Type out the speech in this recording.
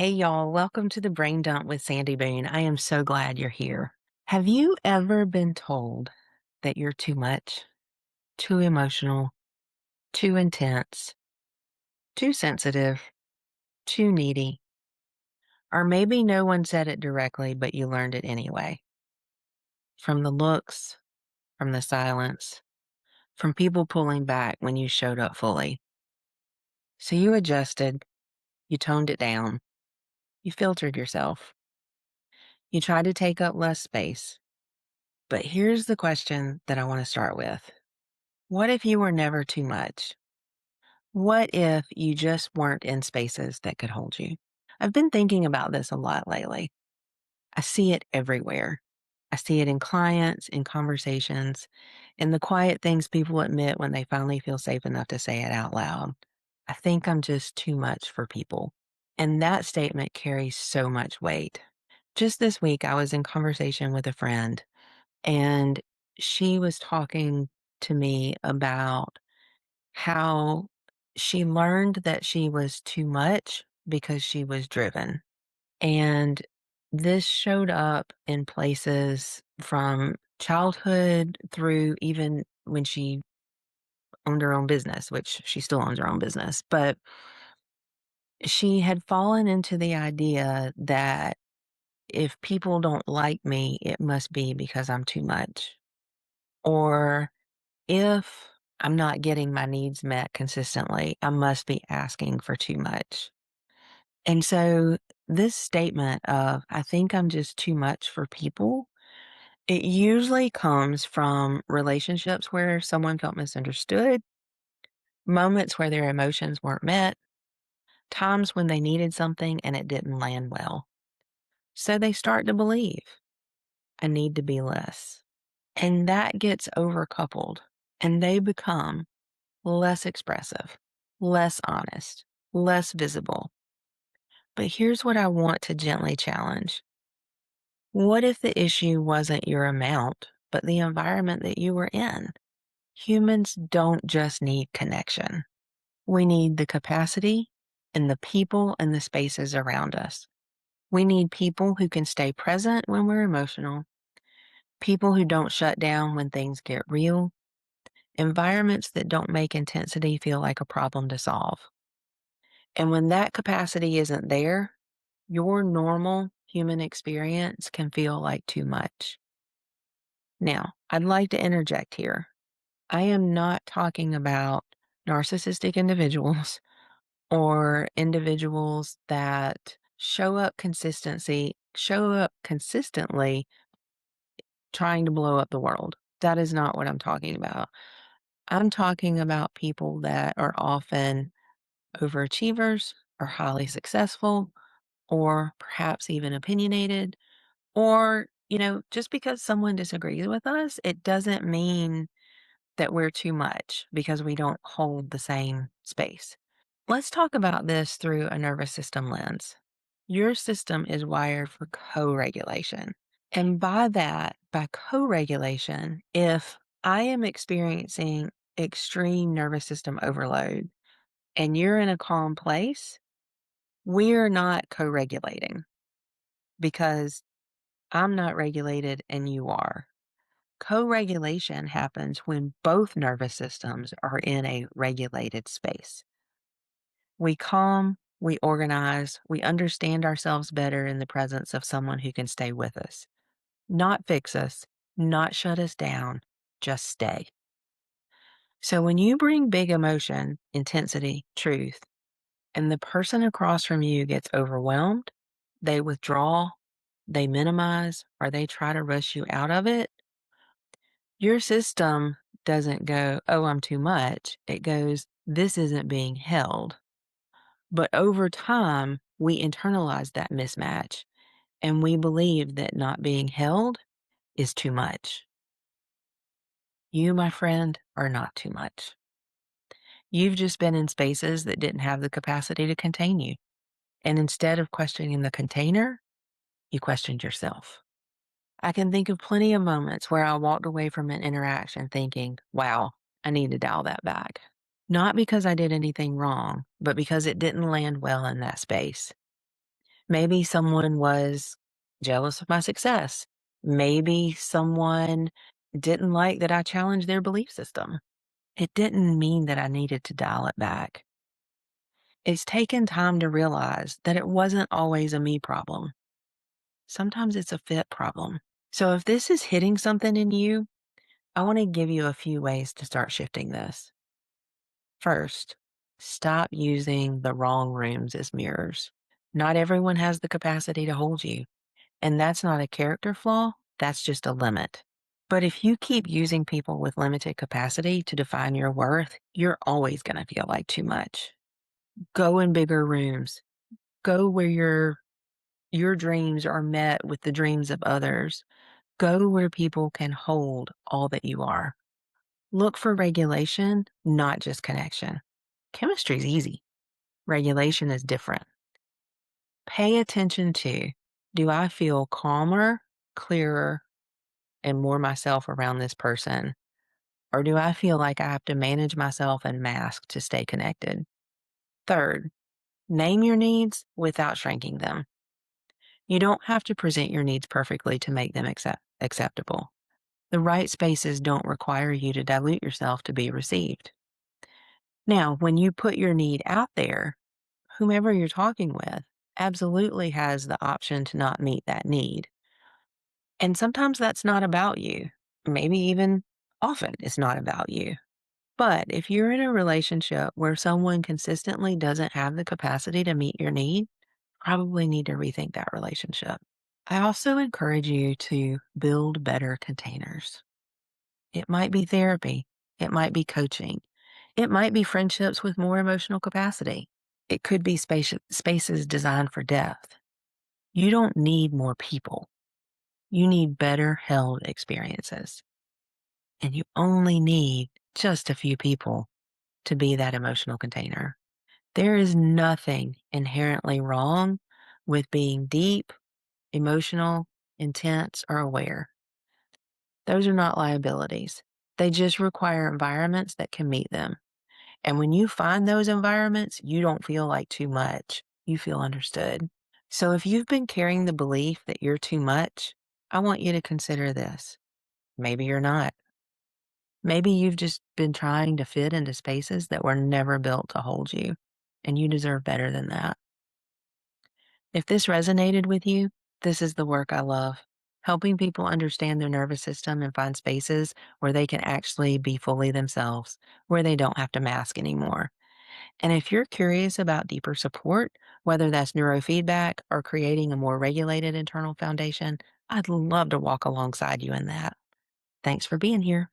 Hey, y'all. Welcome to the Brain Dump with Sandy Boone. I am so glad you're here. Have you ever been told that you're too much, too emotional, too intense, too sensitive, too needy? Or maybe no one said it directly, but you learned it anyway. From the looks, from the silence, from people pulling back when you showed up fully. So you adjusted, you toned it down, you filtered yourself, you tried to take up less space. But here's the question that I want to start with. What if you were never too much? What if you just weren't in spaces that could hold you? I've been thinking about this a lot lately. I see it everywhere. I see it in clients, in conversations, in the quiet things people admit when they finally feel safe enough to say it out loud. I think I'm just too much for people. And that statement carries so much weight. Just this week, I was in conversation with a friend, and she was talking to me about how she learned that she was too much because she was driven. And this showed up in places from childhood through even when she owned her own business, which she still owns her own business. But she had fallen into the idea that if people don't like me, it must be because I'm too much. Or if I'm not getting my needs met consistently, I must be asking for too much. And so this statement of, I think I'm just too much for people, it usually comes from relationships where someone felt misunderstood, moments where their emotions weren't met, times when they needed something and it didn't land well. So they start to believe, I need to be less. And that gets overcoupled and they become less expressive, less honest, less visible. But here's what I want to gently challenge. What if the issue wasn't your amount, but the environment that you were in? Humans don't just need connection. We need the capacity and the people and the spaces around us. We need people who can stay present when we're emotional, people who don't shut down when things get real, environments that don't make intensity feel like a problem to solve. And when that capacity isn't there, your normal human experience can feel like too much. Now, I'd like to interject here. I am not talking about narcissistic individuals or individuals that show up consistently trying to blow up the world. That is not what I'm talking about. I'm talking about people that are often overachievers or highly successful or perhaps even opinionated. Or, just because someone disagrees with us, it doesn't mean that we're too much because we don't hold the same space. Let's talk about this through a nervous system lens. Your system is wired for co regulation. And by co regulation, if I am experiencing extreme nervous system overload and you're in a calm place, we're not co regulating because I'm not regulated and you are. Co-regulation happens when both nervous systems are in a regulated space. We calm, we organize, we understand ourselves better in the presence of someone who can stay with us, not fix us, not shut us down, just stay. So when you bring big emotion, intensity, truth, and the person across from you gets overwhelmed, they withdraw, they minimize, or they try to rush you out of it, your system doesn't go, oh, I'm too much. It goes, this isn't being held. But over time, we internalize that mismatch and we believe that not being held is too much. You, my friend, are not too much. You've just been in spaces that didn't have the capacity to contain you. And instead of questioning the container, you questioned yourself. I can think of plenty of moments where I walked away from an interaction thinking, wow, I need to dial that back. Not because I did anything wrong, but because it didn't land well in that space. Maybe someone was jealous of my success. Maybe someone didn't like that I challenged their belief system. It didn't mean that I needed to dial it back. It's taken time to realize that it wasn't always a me problem. Sometimes it's a fit problem. So if this is hitting something in you, I want to give you a few ways to start shifting this. First, stop using the wrong rooms as mirrors. Not everyone has the capacity to hold you. And that's not a character flaw, that's just a limit. But if you keep using people with limited capacity to define your worth, you're always going to feel like too much. Go in bigger rooms. Go where your dreams are met with the dreams of others. Go where people can hold all that you are. Look for regulation, not just connection. Chemistry is easy. Regulation is different. Pay attention to, do I feel calmer, clearer, and more myself around this person? Or do I feel like I have to manage myself and mask to stay connected? Third, name your needs without shrinking them. You don't have to present your needs perfectly to make them acceptable. The right spaces don't require you to dilute yourself to be received. Now, when you put your need out there, whomever you're talking with absolutely has the option to not meet that need. And sometimes that's not about you. Maybe even often it's not about you. But if you're in a relationship where someone consistently doesn't have the capacity to meet your need, probably need to rethink that relationship. I also encourage you to build better containers. It might be therapy. It might be coaching. It might be friendships with more emotional capacity. It could be spaces designed for depth. You don't need more people. You need better held experiences. And you only need just a few people to be that emotional container. There is nothing inherently wrong with being deep, emotional, intense, or aware. Those are not liabilities. They just require environments that can meet them. And when you find those environments, you don't feel like too much. You feel understood. So if you've been carrying the belief that you're too much, I want you to consider this. Maybe you're not. Maybe you've just been trying to fit into spaces that were never built to hold you, and you deserve better than that. If this resonated with you, this is the work I love. Helping people understand their nervous system and find spaces where they can actually be fully themselves, where they don't have to mask anymore. And if you're curious about deeper support, whether that's neurofeedback or creating a more regulated internal foundation, I'd love to walk alongside you in that. Thanks for being here.